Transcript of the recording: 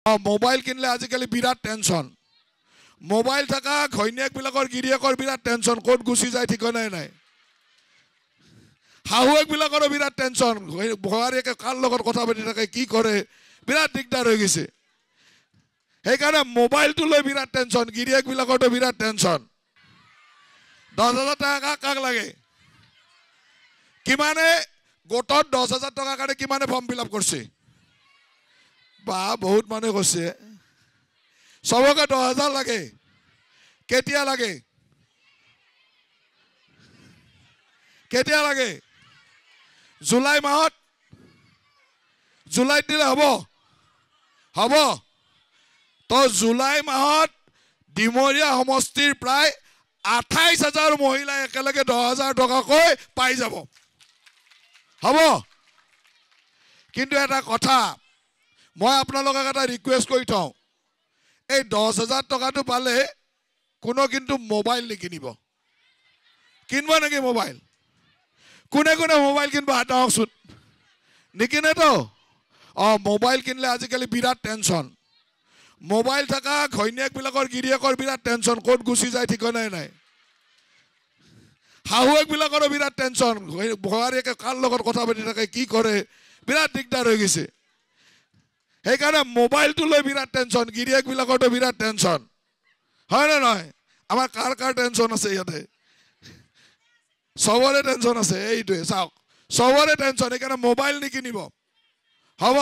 mobile কিনলে আজিকালি বিৰাট tension mobile থাকা ঘৈণীয়েকবিলাকৰ গিৰিয়েকৰ বিৰাট টেনশ্যন ক'ত গুচি যায় ঠিকনাই নাই শাহুৱেকবিলাকৰো বিৰাট টেনশ্যন ভৱাৰীয়েকে কাৰ লগত কথা পাতি থাকে কি কৰে বিৰাট দিগদাৰ হৈ গৈছে সেইকাৰণে মোবাইলটো লৈ বিৰাট টেনশ্যন গিৰিয়েকবিলাকৰতো বিৰাট টেনশ্যন 10,000 টকা কাক লাগে কিমানে গোটত 10,000 টকা কাৰণে কিমানে ফৰ্ম ফিল আপ কৰিছে বা বহুত মানুহে কৈছে সবকে 10,000 লাগে কেতিয়া লাগে জুলাই মাহত জুলাইত দিলে হ'ব তো জুলাই মাহত ডিমৰীয়া সমষ্টিৰ প্ৰায় 28,000 মহিলা একেলগে 10,000 টকাকৈ পাই যাব হ'ব কিন্তু এটা কথা মই আপোনালোকক এটা ৰিকুৱেষ্ট কৰি থওঁ এই 10,000 টকাটো পালে কোনো কিন্তু মোবাইল নিকিনিব কিনব নেকি মোবাইল কোনে কোনে মোবাইল কিনব হাত হওকচোন নিকিনে তো মোবাইল কিনলে আজিকালি বিৰাট টেনশ্যন মোবাইল থাকা ঘৈণীয়েকবিলাকৰ গিৰিয়েকৰ বিৰাট টেনশ্যন ক'ত গুচি যায় ঠিকনাই নাই শাহুৱেকবিলাকৰো বিৰাট টেনশ্যন ভৱাৰীয়েকে কাৰ লগত কথা পাতি থাকে কি কৰে বিৰাট দিগদাৰ হৈ গৈছে সেইকাৰণে মোবাইলটো লৈ বিৰাট টেনশ্যন গিৰিয়েকবিলাকৰতো বিৰাট টেনশ্যন হয় নে নহয় আমাৰ কাৰ টেনশ্যন আছে ইয়াতে সবৰে টেনশ্যন আছে এইটোৱে চাওক সবৰে টেনশ্যন সেইকাৰণে মোবাইল নিকিনিব হ'ব